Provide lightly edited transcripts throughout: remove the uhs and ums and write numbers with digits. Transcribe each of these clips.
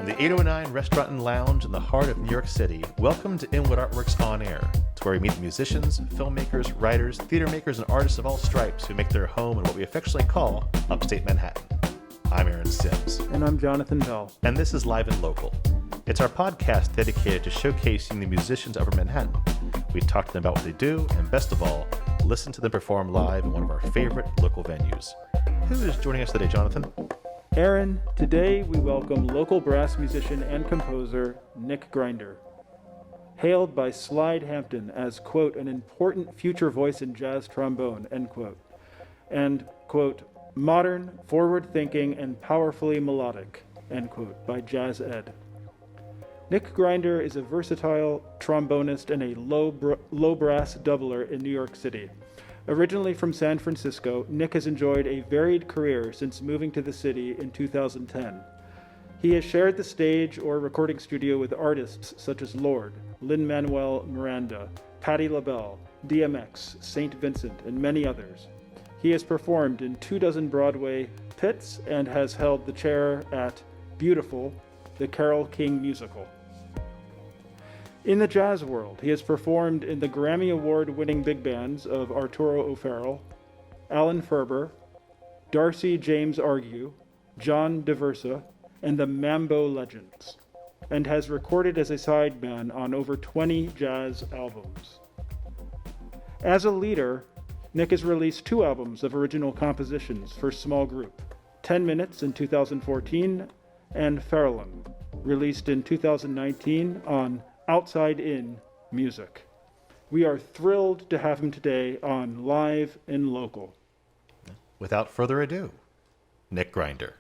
the 809 Restaurant and Lounge in the heart of New York City, welcome to Inwood Artworks On Air. It's where we meet musicians, filmmakers, writers, theater makers, and artists of all stripes who make their home in what we affectionately call Upstate Manhattan. I'm Aaron Sims. And I'm Jonathan Bell. And this is Live and Local. It's our podcast dedicated to showcasing the musicians of Upper Manhattan. We talk to them about what they do, and best of all, listen to them perform live in one of our favorite local venues. Who is joining us today, Jonathan? Aaron, today we welcome local brass musician and composer Nick Grinder. Hailed by Slide Hampton as, quote, an important future voice in jazz trombone, end quote, and, quote, modern, forward-thinking, and powerfully melodic, end quote, by Jazz Ed. Nick Grinder is a versatile trombonist and a low brass doubler in New York City. Originally from San Francisco, Nick has enjoyed a varied career since moving to the city in 2010. He has shared the stage or recording studio with artists such as Lord, Lin-Manuel Miranda, Patti LaBelle, DMX, St. Vincent, and many others. He has performed in 24 Broadway pits and has held the chair at Beautiful, the Carole King musical. In the jazz world, he has performed in the Grammy Award-winning big bands of Arturo O'Farrill, Alan Ferber, Darcy James Argue, John DeVersa, and the Mambo Legends, and has recorded as a sideman on over 20 jazz albums. As a leader, Nick has released 2 albums of original compositions for small group, 10 Minutes in 2014 and Farallon, released in 2019 on Outside In Music. We are thrilled to have him today on Live and Local. Without further ado, Nick Grinder.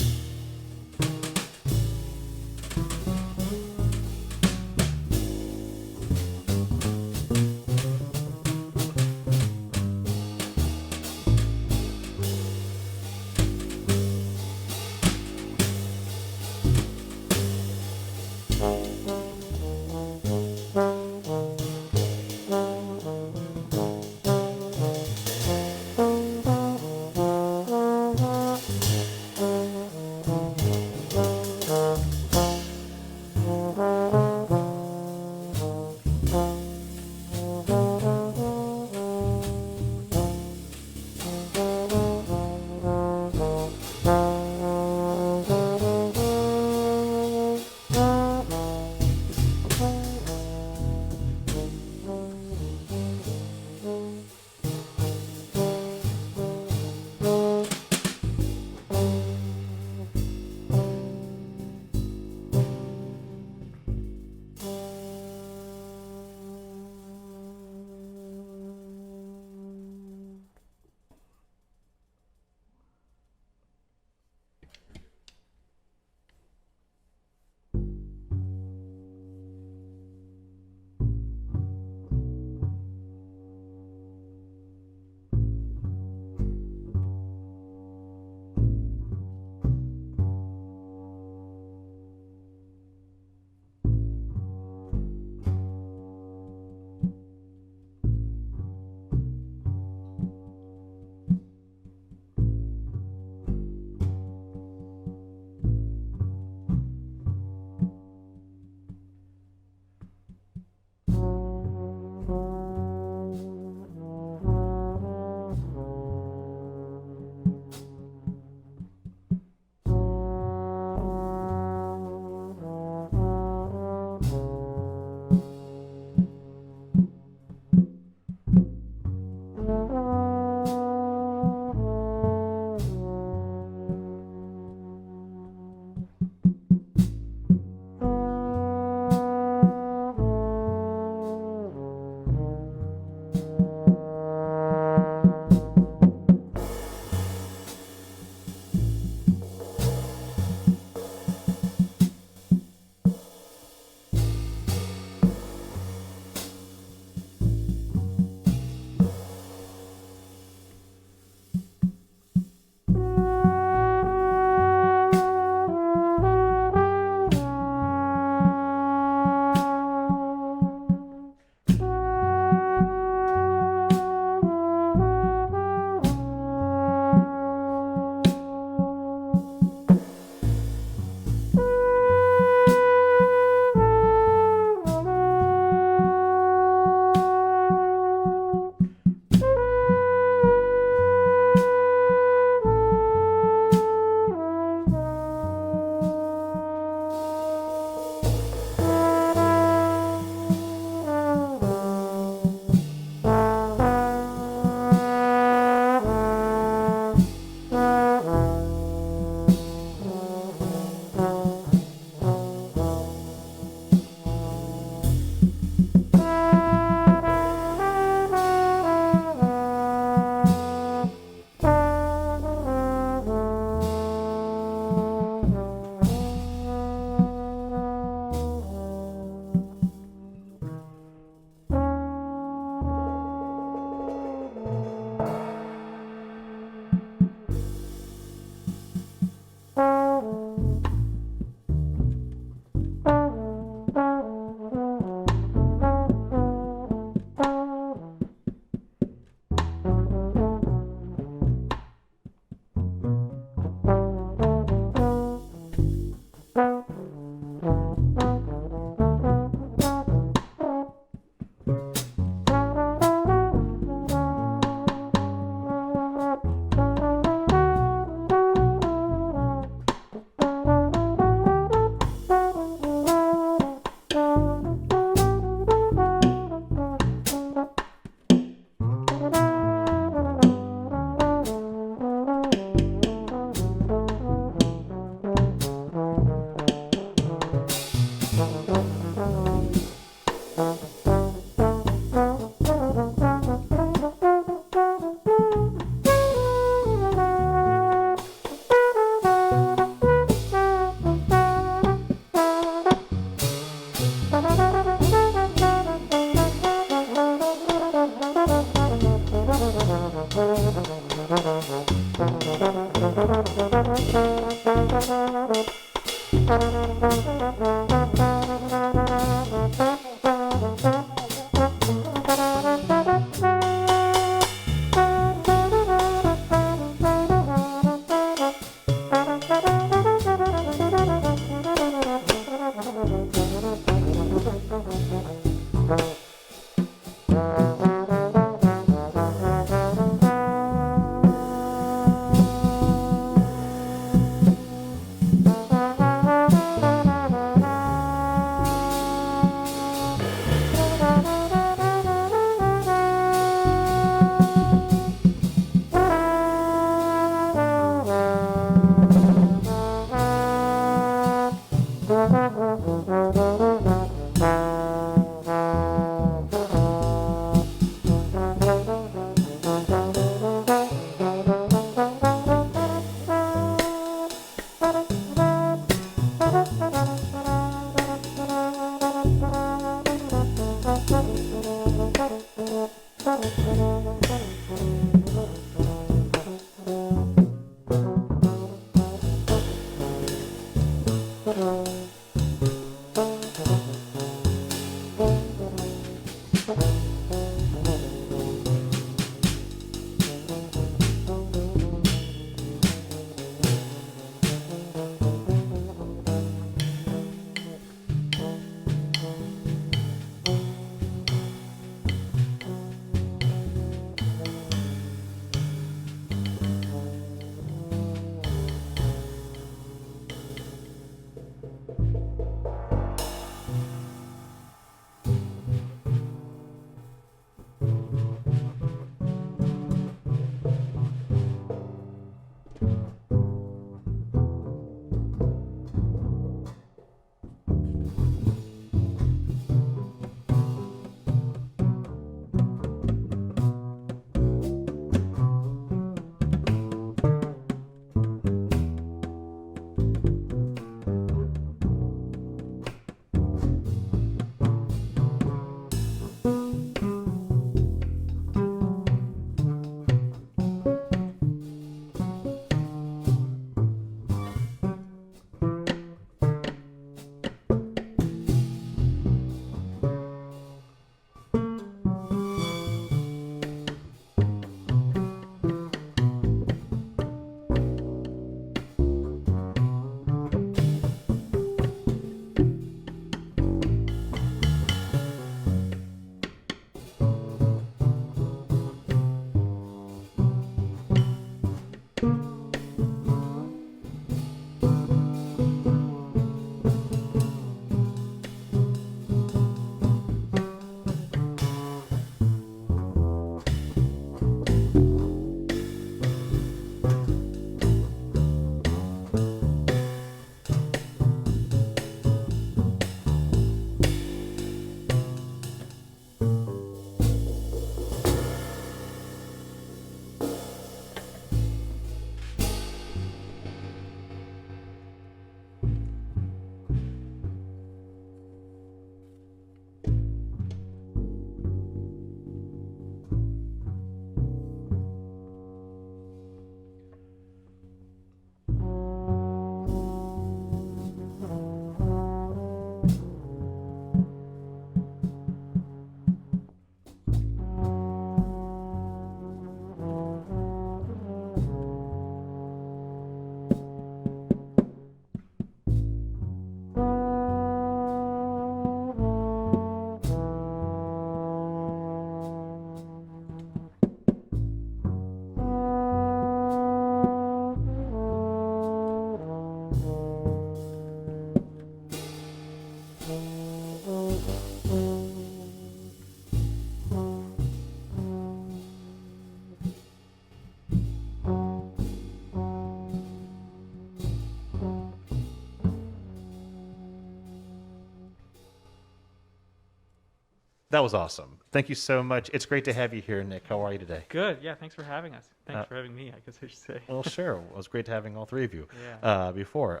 That was awesome. Thank you so much. It's great to have you here, Nick. How are you today? Good. Yeah. Thanks for having us. Thanks for having me, I guess I should say. Well, sure. It was great having all three of you Yeah. before.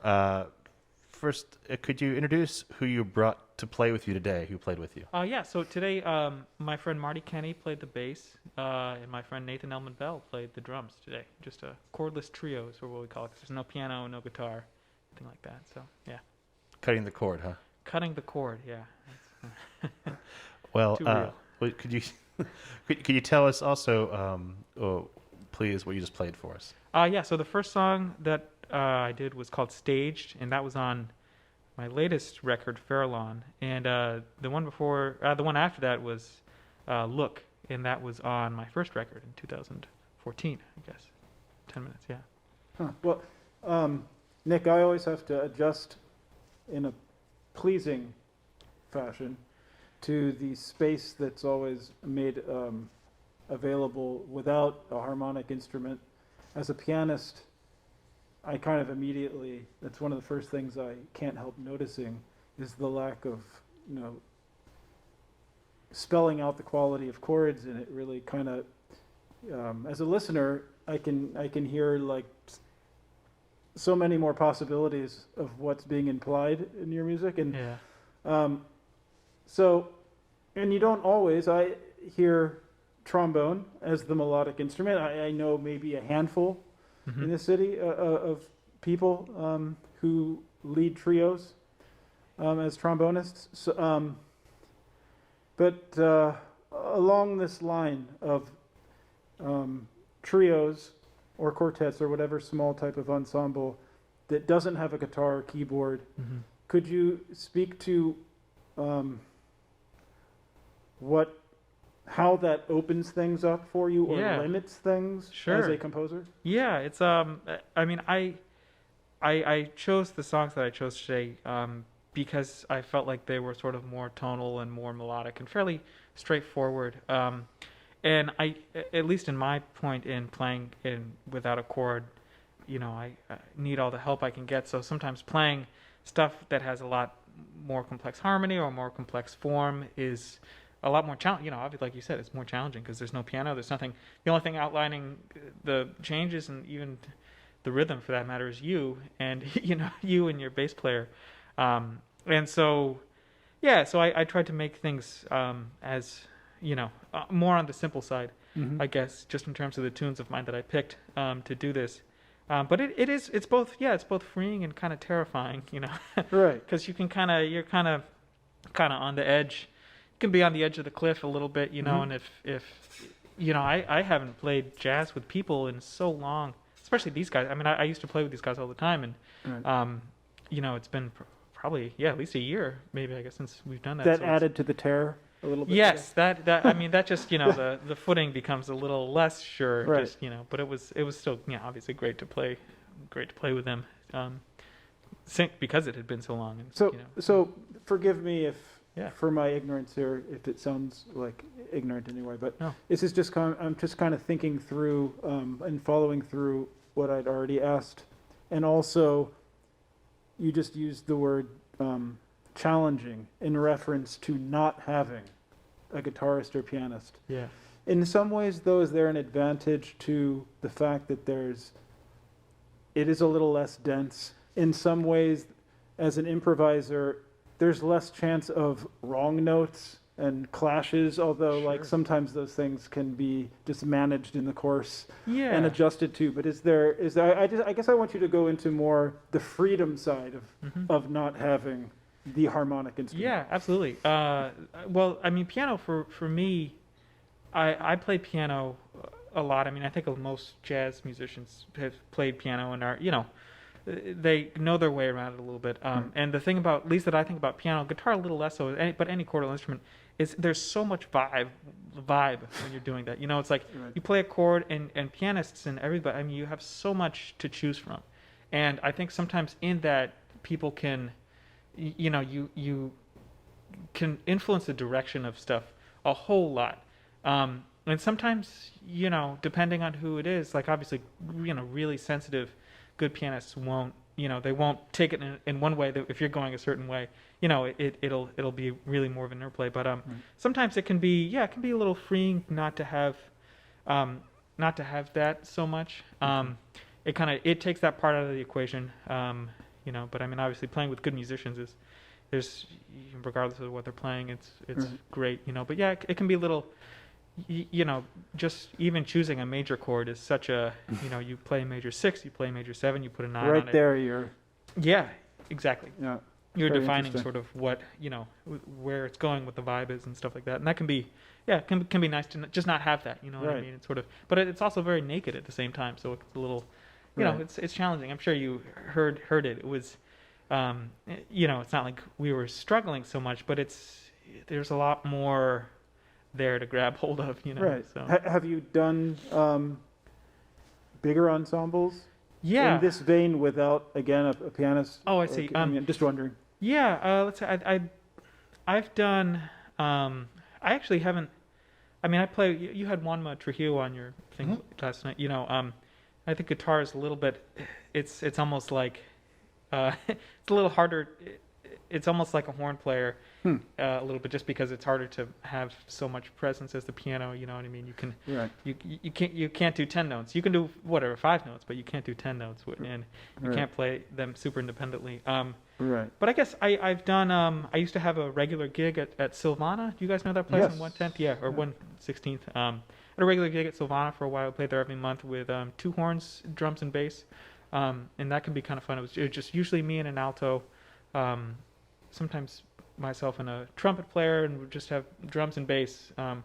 First, could you introduce who you brought to play with you today? Who played with you? Yeah. So today, my friend Marty Kenny played the bass, and my friend Nathan Elman Bell played the drums today. Just a cordless trio is what we call it. 'Cause there's no piano, no guitar, anything like that. So yeah. Cutting the cord, huh? Cutting the cord. Yeah. Well, Too real. could you could you tell us also, please, what you just played for us? Yeah. So the first song that I did was called "Staged," and that was on my latest record, Farallon. And the one before, the one after that was "Look," and that was on my first record in 2014, I guess. 10 minutes, yeah. Huh. Well, Nick, I always have to adjust in a pleasing fashion to the space that's always made available without a harmonic instrument. As a pianist, I kind of immediately, that's one of the first things I can't help noticing is the lack of, spelling out the quality of chords, and it really kind of, as a listener, I can hear like so many more possibilities of what's being implied in your music, and Yeah. so, and you don't always. I hear trombone as the melodic instrument. I know maybe a handful in the city of people who lead trios as trombonists. So, but along this line of trios or quartets or whatever small type of ensemble that doesn't have a guitar or keyboard, could you speak to how that opens things up for you or limits things as a composer? Yeah, it's I mean, I chose the songs that I chose today because I felt like they were sort of more tonal and more melodic and fairly straightforward. And I, at least in my point in playing without a chord, I need all the help I can get. So sometimes playing stuff that has a lot more complex harmony or more complex form is a lot more challenging. Obviously, like you said, it's more challenging because there's no piano, there's nothing. The only thing outlining the changes and even the rhythm, for that matter, is you and you and your bass player. And so, so I tried to make things as more on the simple side, I guess, just in terms of the tunes of mine that I picked to do this. But it's both freeing and kind of terrifying, Right? Because you're kind of on the edge. You can be on the edge of the cliff a little bit, and if I haven't played jazz with people in so long, especially these guys. I mean, I used to play with these guys all the time, and it's been probably at least a year, maybe, I guess, since we've done that. That added to the terror a little bit. Yes, that I mean, that just the footing becomes a little less sure, right. Just but it was still obviously great to play with them, because it had been so long. And, so forgive me if for my ignorance here, if it sounds like ignorant anyway, but no. This is just I'm just kind of thinking through and following through what I'd already asked, and also you just used the word challenging in reference to not having a guitarist or pianist. Yeah. In some ways, though, is there an advantage to the fact that it is a little less dense? In some ways, as an improviser, there's less chance of wrong notes and clashes, although Sure. like sometimes those things can be just managed in the course Yeah. and adjusted to. But is there I guess I want you to go into more the freedom side of not having the harmonic instrument. Yeah, absolutely. Well, I mean, piano for me, I play piano a lot. I mean, I think most jazz musicians have played piano and are, they know their way around it a little bit. And the thing about, at least that I think about piano, guitar a little less so, but any chordal instrument, is there's so much vibe when you're doing that. It's like you play a chord and pianists and everybody, I mean, you have so much to choose from. And I think sometimes in that people can, you can influence the direction of stuff a whole lot. And sometimes, depending on who it is, like obviously, really sensitive, good pianists won't, they won't take it in one way that if you're going a certain way, it'll be really more of an interplay. But sometimes it can be a little freeing not to have that so much. It takes that part out of the equation. But I mean, obviously playing with good musicians there's regardless of what they're playing, it's great, But yeah, it can be a little, just even choosing a major chord is such a, you play a major 6, you play a major 7, you put a 9 on it. Right there, you're. Yeah, exactly. Yeah. You're defining sort of what, where it's going, what the vibe is and stuff like that. And that can be, can be nice to just not have that, what I mean? It's sort of, but it's also very naked at the same time. So it's a little, it's challenging. I'm sure you heard it. It was, it's not like we were struggling so much, but there's a lot more there to grab hold of, Right. So. Have you done bigger ensembles? Yeah. In this vein, without again a pianist. Oh, I see. Just wondering. Yeah. Let's say I've done. I actually haven't. I mean, I play. You had Juanma Trujillo on your thing last night. I think guitar is a little bit. It's almost like. It's a little harder. it's almost like a horn player a little bit, just because it's harder to have so much presence as the piano. You know what I mean? You can you can't do 10 notes. You can do whatever 5 notes, but you can't do 10 notes, and you can't play them super independently. Right. But I guess I've done. I used to have a regular gig at Silvana. Do you guys know that place in 110th? Yeah, or 116th. At a regular gig at Silvana for a while. I played there every month with 2 horns, drums, and bass. And that can be kind of fun. It was just usually me and an alto, sometimes myself and a trumpet player, and we just have drums and bass. And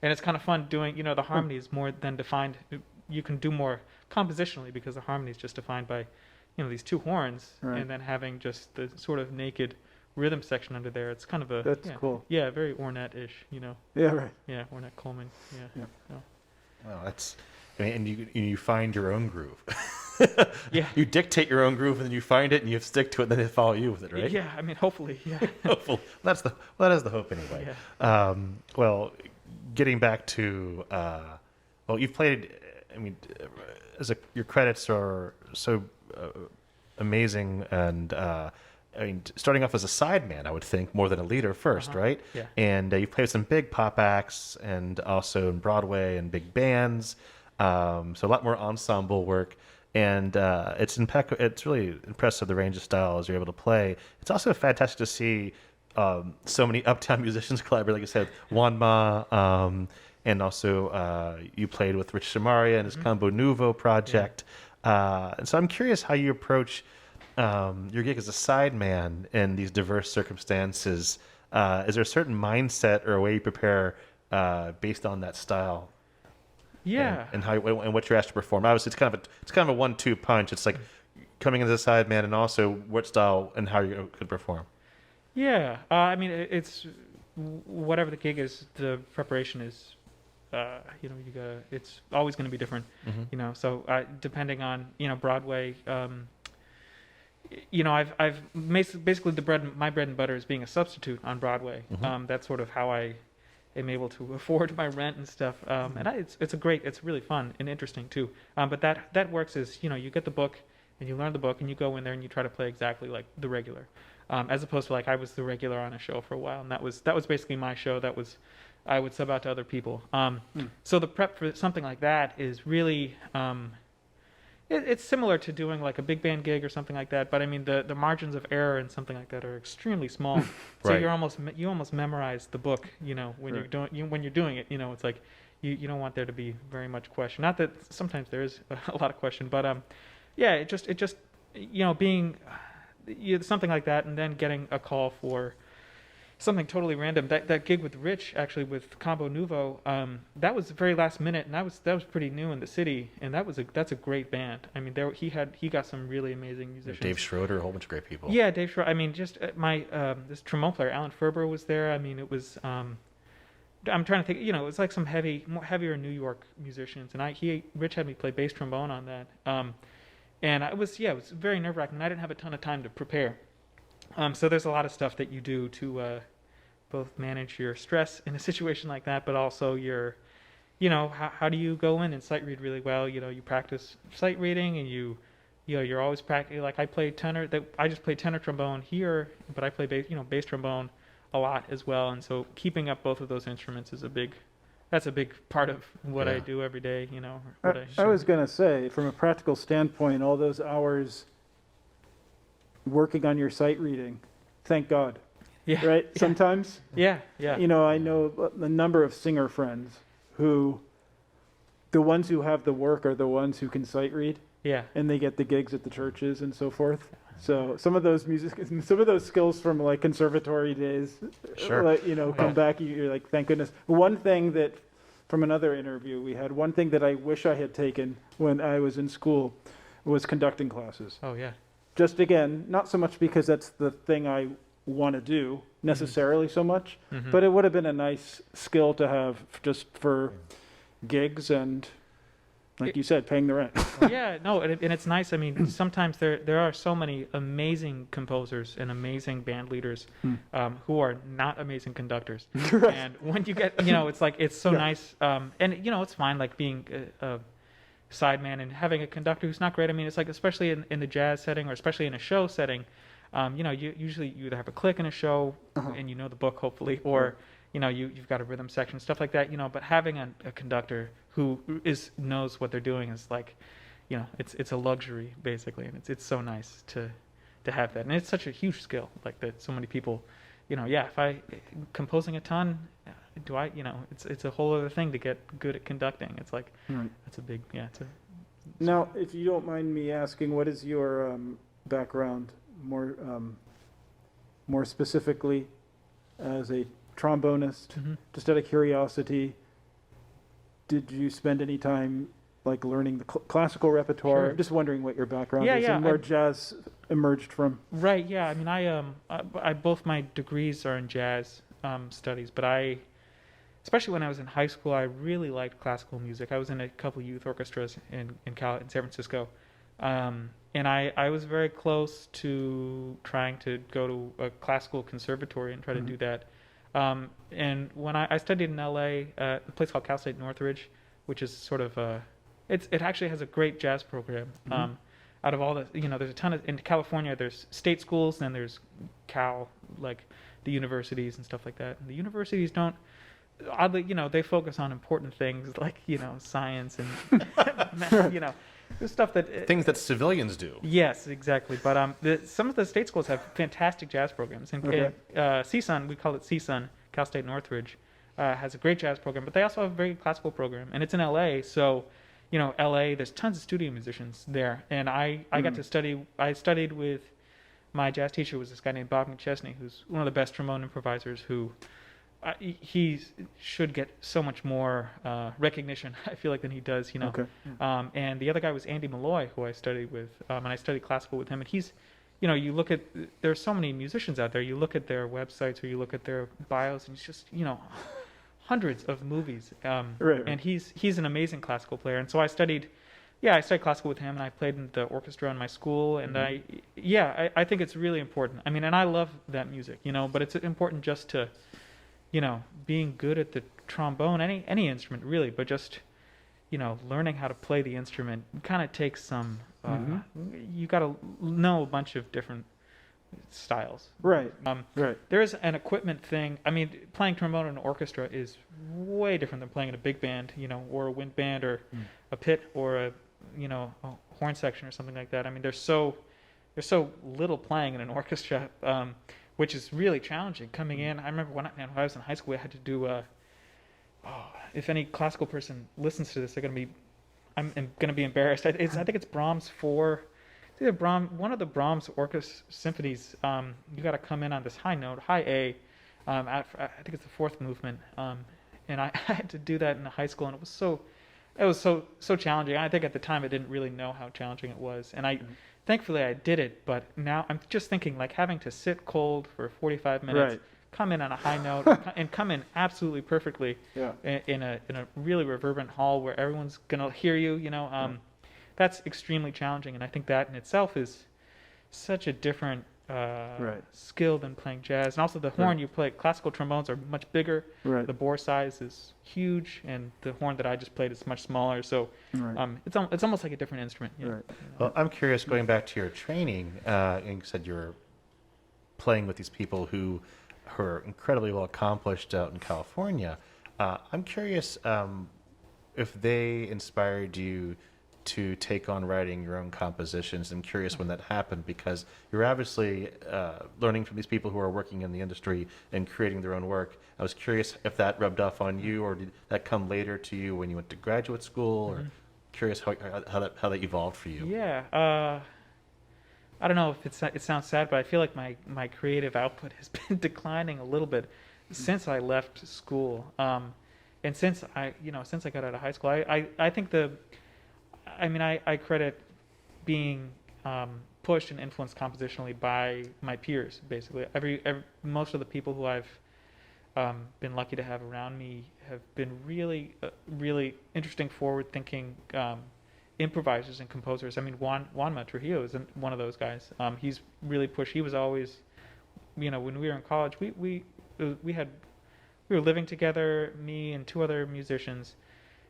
it's kind of fun doing, the harmony is more than defined. You can do more compositionally because the harmony is just defined by, these 2 horns, and then having just the sort of naked rhythm section under there. It's kind of a... That's cool. Yeah, very Ornette-ish, Yeah, right. Yeah, Ornette Coleman, yeah. Well, that's... and you find your own groove. Yeah. You dictate your own groove, and then you find it, and you stick to it, and then they follow you with it, right? Yeah, I mean, hopefully, yeah. Hopefully. That is the hope anyway. Yeah. Well, getting back to, you've played, your credits are so amazing, and starting off as a sideman, I would think, more than a leader first, right? Yeah. And you played with some big pop acts, and also in Broadway and big bands, so a lot more ensemble work. And it's really impressive, the range of styles you're able to play. It's also fantastic to see so many uptown musicians collaborate, like I said, Juan Ma, and also you played with Rich Shamaria and his Combo Nouveau project. And so I'm curious how you approach your gig as a sideman in these diverse circumstances. Is there a certain mindset or a way you prepare based on that style? Yeah. And how and what you're asked to perform. Obviously, it's kind of a 1-2 punch. It's like coming in as a sideman, and also what style and how you could perform. Yeah. It's whatever the gig is. The preparation is, it's always going to be different. Mm-hmm. So depending on Broadway. I've basically my bread and butter is being a substitute on Broadway. Mm-hmm. That's sort of how I am able to afford my rent and stuff. And it's really fun and interesting too. But that works is, you get the book and you learn the book and you go in there and you try to play exactly like the regular. As opposed to like I was the regular on a show for a while, and that was basically my show. I would sub out to other people. So the prep for something like that is really it's similar to doing like a big band gig or something like that, but I mean the margins of error and something like that are extremely small. So Right. you almost memorize the book, when you're doing it. It's like you don't want there to be very much question. Not that sometimes there is a lot of question, but it just being something like that, and then getting a call for something totally random. That gig with Rich, actually, with Combo Nouveau, that was very last minute, and that was pretty new in the city, and that's a great band. I mean, he got some really amazing musicians. Dave Schroeder, a whole bunch of great people. Yeah, Dave Schroeder. I mean, just my this trombone player, Alan Ferber, was there. I mean, it was. I'm trying to think. It was like some heavier New York musicians, and Rich had me play bass trombone on that. And it was very nerve-wracking. I didn't have a ton of time to prepare. So there's a lot of stuff that you do to both manage your stress in a situation like that, but also how do you go in and sight read really well? You practice sight reading, and you're always practicing. Like I just play tenor trombone here, but I play bass trombone a lot as well. And so keeping up both of those instruments is a big part of what I do every day. I was going to say, from a practical standpoint, all those hours working on your sight reading, thank God. Yeah. Right? Yeah. Sometimes. Yeah. I know a number of singer friends who, the ones who have the work are the ones who can sight read. Yeah. And they get the gigs at the churches and so forth. So some of those skills from like conservatory days, Sure. come back. You're like, thank goodness. One thing that, from another interview we had, one thing that I wish I had taken when I was in school was conducting classes. Oh yeah. Just again, not so much because that's the thing I want to do necessarily so much, but it would have been a nice skill to have just for gigs and, like you said, paying the rent. Yeah, no, and it's nice. I mean, sometimes there are so many amazing composers and amazing band leaders who are not amazing conductors. Right. And when you get, it's like, it's so nice. And, it's fine, like being a sideman and having a conductor who's not great. I mean, it's like, especially in the jazz setting, or especially in a show setting, You usually you either have a click in a show, and you know the book hopefully, or you've got a rhythm section, stuff like that. But having a conductor who knows what they're doing is like, it's a luxury basically, and it's so nice to have that, and it's such a huge skill, like that so many people, if I composing a ton, it's a whole other thing to get good at conducting. It's like, it's a big, Now, if you don't mind me asking, what is your background more specifically as a trombonist? Just out of curiosity, did you spend any time like learning the classical repertoire? Sure. Just wondering what your background is and where jazz emerged from. Right. Yeah. I mean, I both my degrees are in jazz studies, but especially when I was in high school, I really liked classical music. I was in a couple youth orchestras in San Francisco, and I was very close to trying to go to a classical conservatory and try to do that. And when I studied in LA, a place called Cal State Northridge, which is sort of it actually has a great jazz program. Out of all the, there's a ton of, in California, there's state schools, and then there's Cal, like the universities and stuff like that. And the universities don't, oddly, they focus on important things like, science and, the stuff that... Things that civilians do. Yes, exactly. But some of the state schools have fantastic jazz programs. And CSUN, we call it CSUN, Cal State Northridge, has a great jazz program, but they also have a very classical program. And it's in LA, so... LA, there's tons of studio musicians there. And I got to study, I studied with, my jazz teacher was this guy named Bob McChesney, who's one of the best trombone improvisers who, he should get so much more recognition, I feel like, than he does, And the other guy was Andy Malloy, who I studied with, and I studied classical with him. And he's, you look at, there's so many musicians out there, you look at their websites or you look at their bios, and it's just, hundreds of movies, and he's an amazing classical player. And so I studied classical with him, and I played in the orchestra in my school. And I think it's really important. I mean, and I love that music, but it's important just to, being good at the trombone, any instrument really, but just, learning how to play the instrument kind of takes some. You got to know a bunch of different styles. Right. There is an equipment thing. I mean, playing trombone in an orchestra is way different than playing in a big band, or a wind band, or a pit, or a horn section or something like that. I mean, there's so little playing in an orchestra, which is really challenging coming in. I remember when I was in high school, I had to do if any classical person listens to this, I'm going to be embarrassed. I think it's Brahms 4. It's either one of the Brahms orchestra symphonies. You got to come in on this high note, high A. I think it's the fourth movement, and I had to do that in high school, and it was so challenging. I think at the time I didn't really know how challenging it was, and thankfully I did it. But now I'm just thinking, like, having to sit cold for 45 minutes, come in on a high note, and come in absolutely perfectly in a really reverberant hall where everyone's gonna hear you. That's extremely challenging, and I think that in itself is such a different skill than playing jazz. And also the horn you play, classical trombones are much bigger. The bore size is huge, and the horn that I just played is much smaller. So it's almost like a different instrument. Well, I'm curious, going back to your training, and you said you were playing with these people who are incredibly well accomplished out in California. I'm curious if they inspired you to take on writing your own compositions. I'm curious when that happened, because you're obviously learning from these people who are working in the industry and creating their own work. I was curious if that rubbed off on you, or did that come later to you when you went to graduate school, or curious how that evolved for you. Yeah. I don't know if it sounds sad, but I feel like my creative output has been declining a little bit since I left school. And since I got out of high school, I think I credit being pushed and influenced compositionally by my peers, basically. Most of the people who I've been lucky to have around me have been really, really interesting, forward-thinking improvisers and composers. I mean, Juanma Trujillo is one of those guys. He's really pushed. He was always, when we were in college, we were living together, me and two other musicians.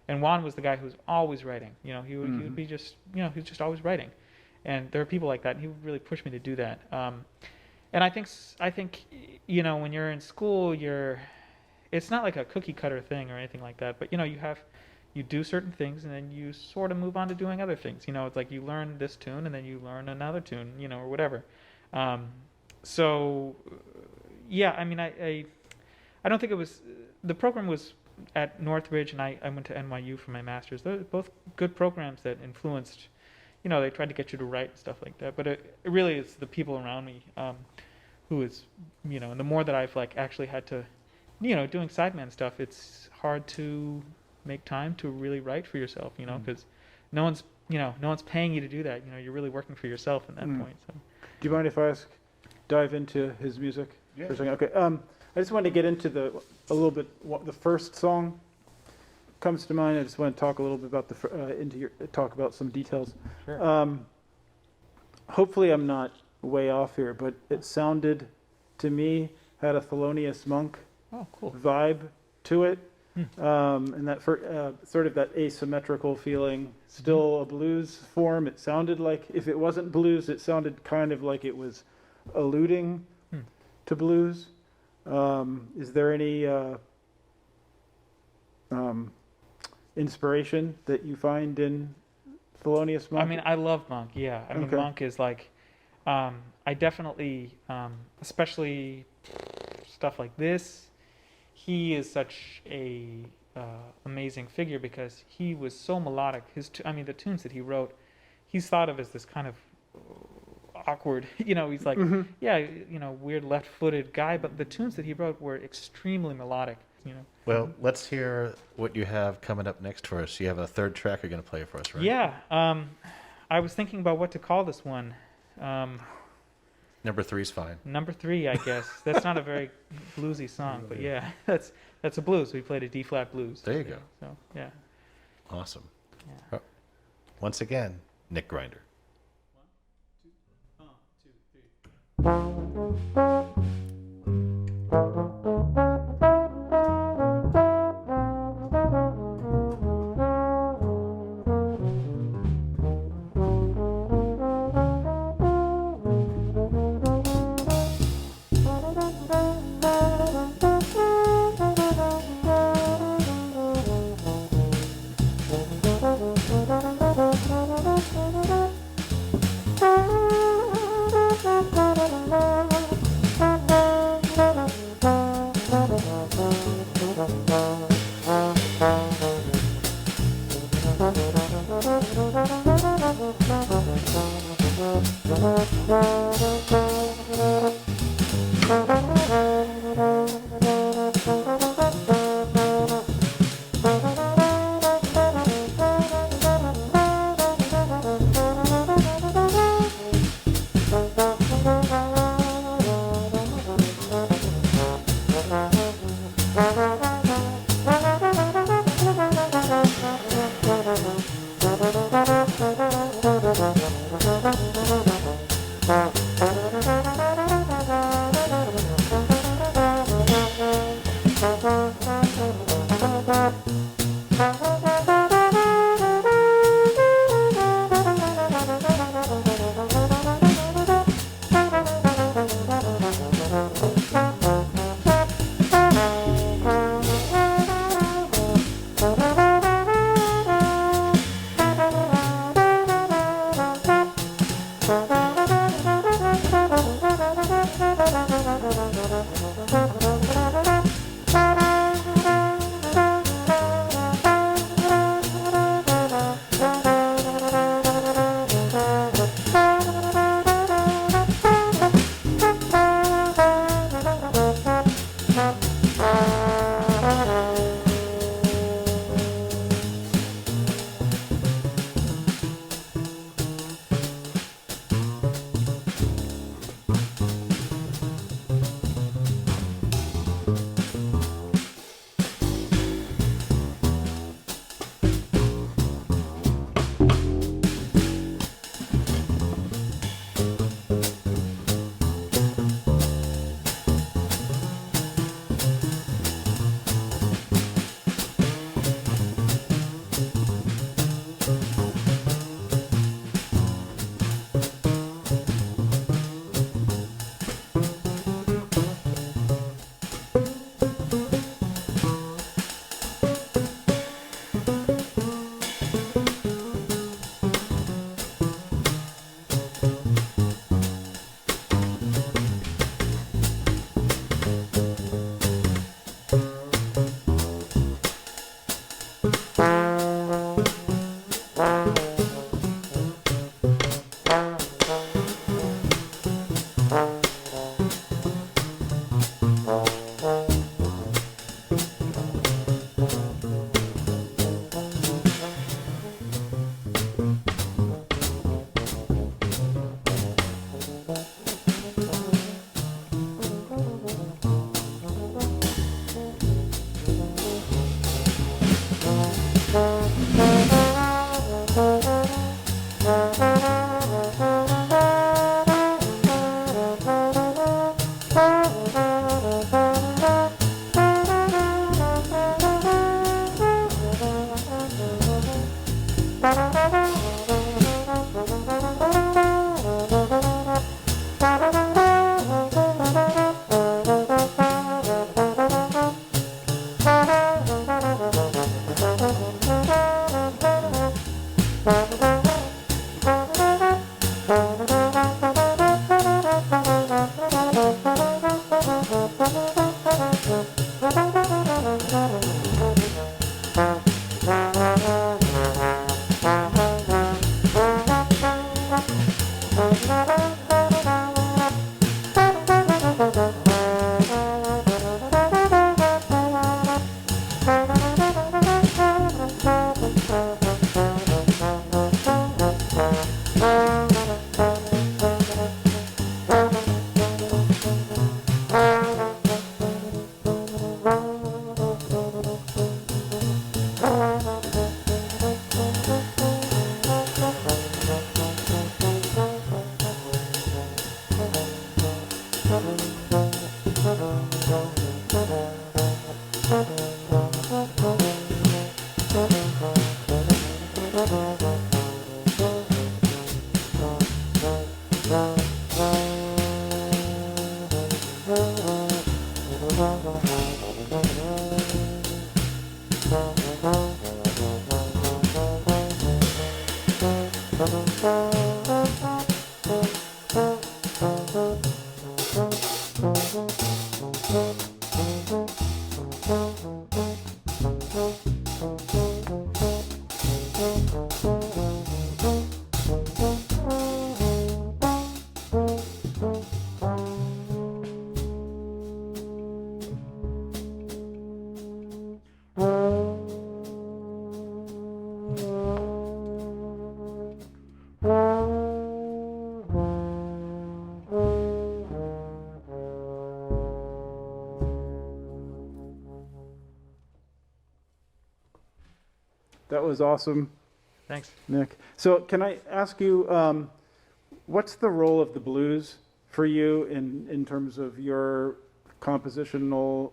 And Juan was the guy who was always writing. He would be just, he was just always writing. And there are people like that, and he would really push me to do that. And I think, you know, when you're in school, it's not like a cookie cutter thing or anything like that, but you know, you do certain things and then you sort of move on to doing other things. You know, it's like you learn this tune and then you learn another tune, you know, or whatever. So yeah, I mean, I don't think the program was at Northridge, and I went to NYU for my master's. They're both good programs that influenced, you know, they tried to get you to write and stuff like that. But it really is the people around me who is, you know, and the more that I've like actually had to, you know, doing sideman stuff, it's hard to make time to really write for yourself, you know, because no one's paying you to do that. You know, you're really working for yourself at that point. So. Do you mind if I dive into his music for a second? Okay. I just wanted to get into a little bit. The first song comes to mind. I just want to talk a little bit about talk about some details. Sure. Hopefully, I'm not way off here, but it sounded to me had a Thelonious Monk vibe to it. And that sort of that asymmetrical feeling, still a blues form. It sounded like, if it wasn't blues, it sounded kind of like it was alluding to blues. Is there any inspiration that you find in Thelonious Monk? I mean, I love Monk. Yeah, I mean, Monk is like, I definitely, especially stuff like this. He is such a amazing figure because he was so melodic. The tunes that he wrote, he's thought of as this kind of awkward, you know, he's like, weird left-footed guy, but the tunes that he wrote were extremely melodic, you know. Well, let's hear what you have coming up next for us. You have a third track you're going to play for us, right? Yeah. I was thinking about what to call this one. Number 3 is fine. Number 3, I guess. That's not a very bluesy song, but yeah, that's a blues. We played a D-flat blues. There you go. So, yeah. Awesome. Yeah. Once again, Nick Grinder. 1, 2, 3. That was awesome, Thanks. Nick. So can I ask you, what's the role of the blues for you in terms of your compositional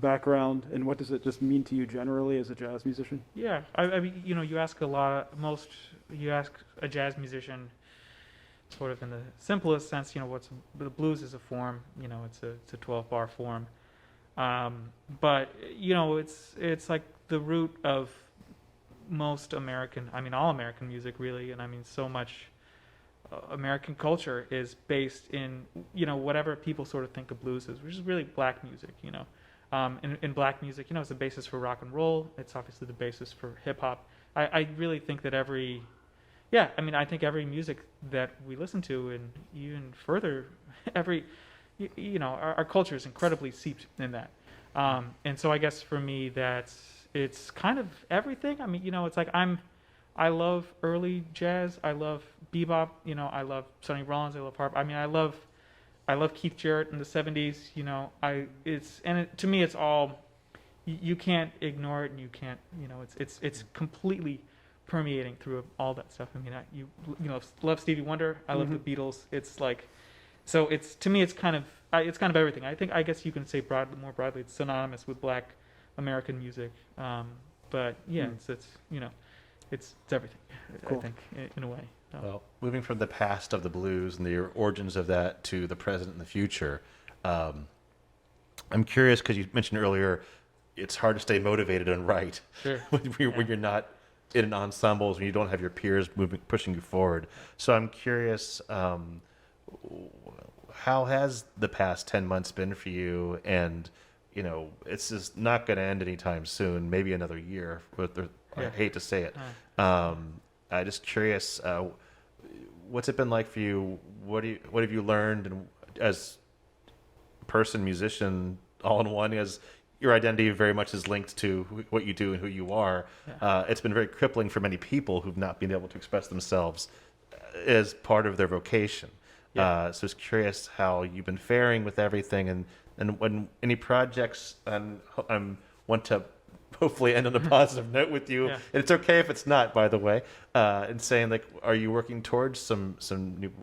background, and what does it just mean to you generally as a jazz musician? Yeah, I mean, you ask you ask a jazz musician, sort of in the simplest sense, what's the blues is a form, it's a 12-bar form, but it's like the root of most American, all American music really, and so much American culture is based in whatever people sort of think of blues as, which is really black music, in black music, it's the basis for rock and roll. It's obviously the basis for hip hop. I really think that I think every music that we listen to, and even further, our culture is incredibly seeped in that. And so I guess for me, it's kind of everything. It's like I love early jazz. I love bebop. I love Sonny Rollins. I love harp. I love Keith Jarrett in the '70s. To me, it's all, you can't ignore it, and you can't, it's completely permeating through all that stuff. I love Stevie Wonder. I love the Beatles. It's like, so to me, it's kind of everything. I guess you can say more broadly, it's synonymous with Black American music. But yeah, it's everything. Cool. I think in a way. Well, moving from the past of the blues and the origins of that to the present and the future, I'm curious because you mentioned earlier it's hard to stay motivated and write Sure. when you're not in an ensembles, when you don't have your peers pushing you forward. So I'm curious, how has the past 10 months been for you? And it's just not going to end anytime soon. Maybe another year. I hate to say it. I'm just curious, what's it been like for you? What have you learned, and as person, musician, all in one, as your identity very much is linked to what you do and who you are. Yeah. It's been very crippling for many people who've not been able to express themselves as part of their vocation. Yeah. So I was curious how you've been faring with everything, and when any projects, and I want to hopefully end on a positive note with you. Yeah. And it's okay if it's not, by the way, and saying, like, are you working towards some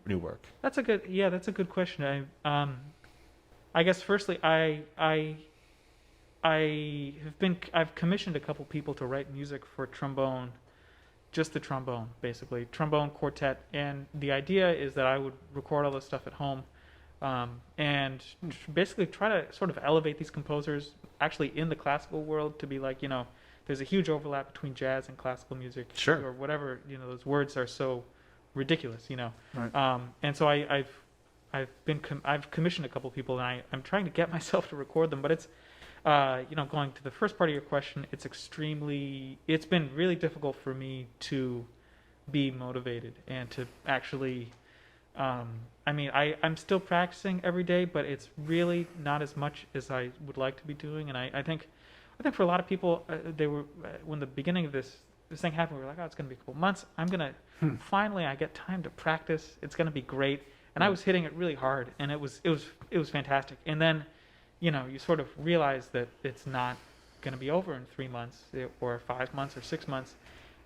new work? That's a good question. I guess firstly, I've commissioned a couple people to write music for trombone, just the trombone, basically, trombone quartet. And the idea is that I would record all this stuff at home, and basically try to sort of elevate these composers actually in the classical world to be like, there's a huge overlap between jazz and classical music. Sure. Or whatever, those words are so ridiculous, Right. And so I've commissioned a couple people, and I'm trying to get myself to record them, but it's, going to the first part of your question, it's been really difficult for me to be motivated and to actually, I'm still practicing every day, but it's really not as much as I would like to be doing. And I think for a lot of people, when the beginning of this thing happened, we were like, oh, it's going to be a couple months. I'm going to, finally, I get time to practice. It's going to be great. And I was hitting it really hard, and it was fantastic. And then, you sort of realize that it's not going to be over in 3 months or 5 months or 6 months.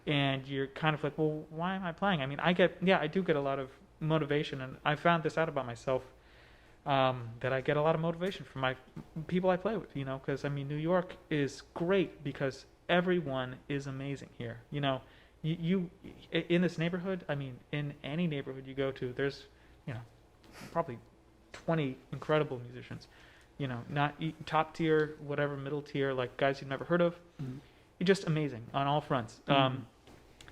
And you're kind of like, well, why am I playing? I do get a lot of motivation, and I found this out about myself, that I get a lot of motivation from my people I play with, because New York is great because everyone is amazing here. You in this neighborhood, in any neighborhood you go to, there's probably 20 incredible musicians, not top tier, whatever, middle tier, like guys you've never heard of. Mhm. You're just amazing on all fronts.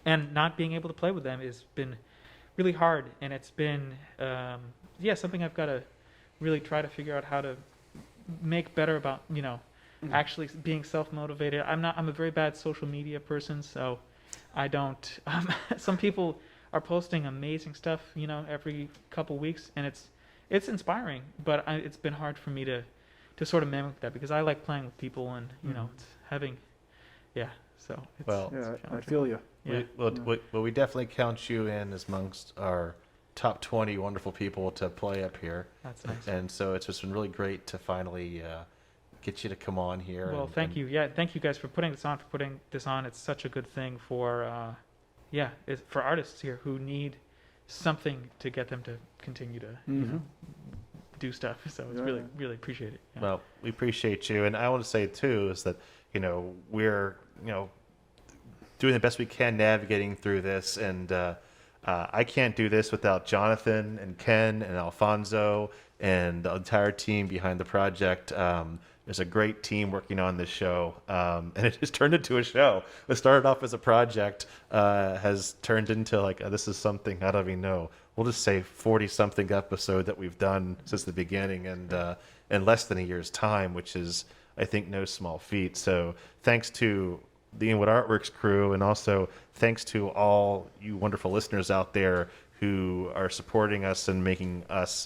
And not being able to play with them has been really hard, and it's been something I've got to really try to figure out how to make better about actually being self-motivated. I'm a very bad social media person, so I don't some people are posting amazing stuff every couple weeks, and it's inspiring, but it's been hard for me to sort of mimic that, because I like playing with people, and it's having so it's, Well, Yeah, it's I feel you. yeah. We definitely count you in as amongst our top 20 wonderful people to play up here. That's nice. And so it's just been really great to finally get you to come on here. Well, thank you. Yeah, thank you guys for putting this on. It's such a good thing for for artists here who need something to get them to continue to do stuff. So it's Yeah. really appreciate it. Yeah. Well, we appreciate you. And I want to say, too, is that, we're, doing the best we can navigating through this. And I can't do this without Jonathan and Ken and Alfonso and the entire team behind the project. There's a great team working on this show, and it has turned into a show. It started off as a project, has turned into this is something, I don't even know. We'll just say 40-something episode that we've done since the beginning, and in less than a year's time, which is, I think, no small feat. So thanks to the Inwood Artworks crew, and also thanks to all you wonderful listeners out there who are supporting us and making us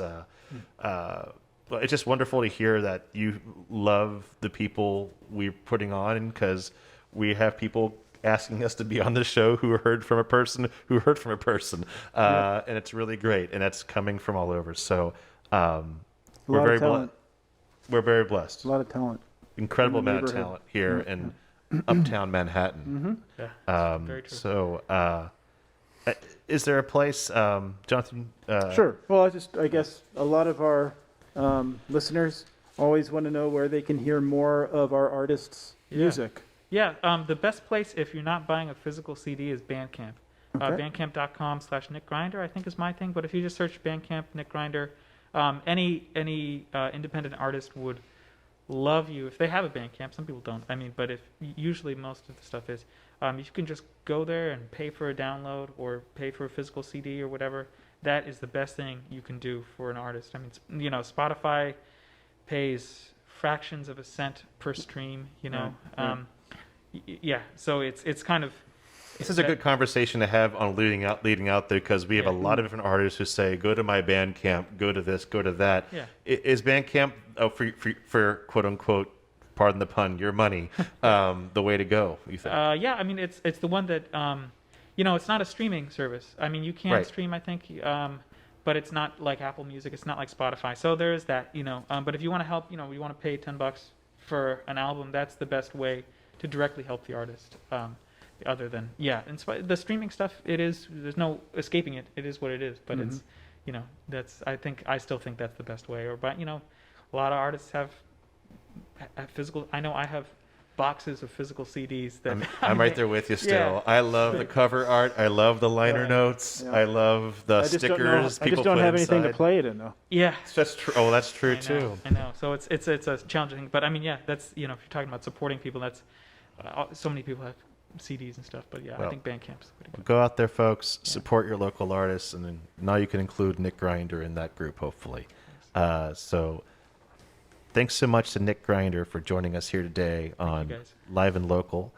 well, it's just wonderful to hear that you love the people we're putting on, because we have people asking us to be on the show who heard from a person who heard from a person. And it's really great, and that's coming from all over. So we're very blessed. We're very blessed. A lot of talent. Incredible in the amount of neighborhood. talent here in Uptown Manhattan. Yeah, very true. So is there a place, Jonathan? Sure. Well, I guess a lot of our listeners always want to know where they can hear more of our artists' music. Yeah, the best place if you're not buying a physical CD is Bandcamp. Okay. Bandcamp.com/Nick Grinder, I think, is my thing. But if you just search Bandcamp, Nick Grinder, any independent artist would love you if they have a Bandcamp. Some people don't. But if usually most of the stuff is, you can just go there and pay for a download or pay for a physical CD or whatever. That is the best thing you can do for an artist. Spotify pays fractions of a cent per stream. So it's kind of. This is a good conversation to have on leading out there, because we have a lot of different artists who say, go to my Bandcamp, go to this, go to that. Yeah. Is Bandcamp, for quote unquote, pardon the pun, your money, the way to go, you think? It's the one that, it's not a streaming service. You can stream, I think, but it's not like Apple Music. It's not like Spotify. So there is that, but if you want to help, you want to pay $10 for an album, that's the best way to directly help the artist. Other than the streaming stuff, there's no escaping it. It is what it is. But it's I still think that's the best way. But a lot of artists have physical. I know I have boxes of physical CDs that I'm right there with you still. Yeah. I love the cover art. I love the liner notes. Yeah. I love the stickers. I just don't have anything to play it in though. Yeah. That's true. Oh, that's true too. I know. So it's a challenging thing. But that's if you're talking about supporting people, that's so many people have CDs and stuff. But I think Bandcamp's the way to go. Go out there, folks. Support your local artists, and then now you can include Nick Grinder in that group, hopefully. So thanks so much to Nick Grinder for joining us here today on Live and Local,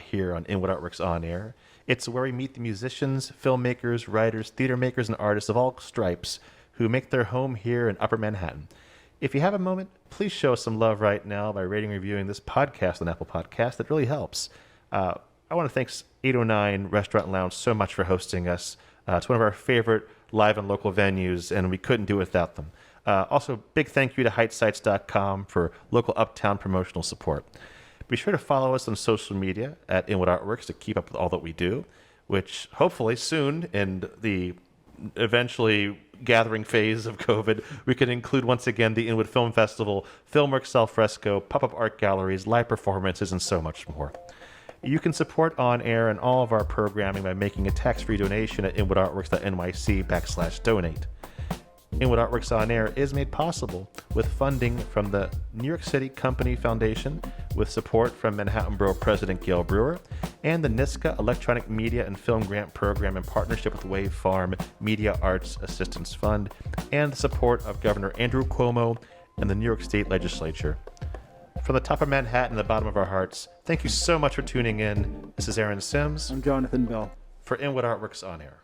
here on Inwood Artworks On Air. It's where we meet the musicians, filmmakers, writers, theater makers, and artists of all stripes who make their home here in Upper Manhattan. If you have a moment, please show us some love right now by rating and reviewing this podcast on Apple Podcasts. That really helps. I want to thank 809 Restaurant and Lounge so much for hosting us. It's one of our favorite live and local venues, and we couldn't do it without them. Also, big thank you to HeightSites.com for local uptown promotional support. Be sure to follow us on social media at Inwood Artworks to keep up with all that we do, which hopefully soon, in the eventually gathering phase of COVID, we can include once again the Inwood Film Festival, Filmworks Al Fresco, pop-up art galleries, live performances, and so much more. You can support On Air and all of our programming by making a tax-free donation at inwoodartworks.nyc/donate. Inwood Artworks On Air is made possible with funding from the New York City Company Foundation, with support from Manhattan Borough President Gale Brewer, and the NYC Electronic Media and Film Grant Program in partnership with Wave Farm Media Arts Assistance Fund, and the support of Governor Andrew Cuomo and the New York State Legislature. From the top of Manhattan and the bottom of our hearts, thank you so much for tuning in. This is Aaron Sims. I'm Jonathan Bell. For Inwood Artworks On Air.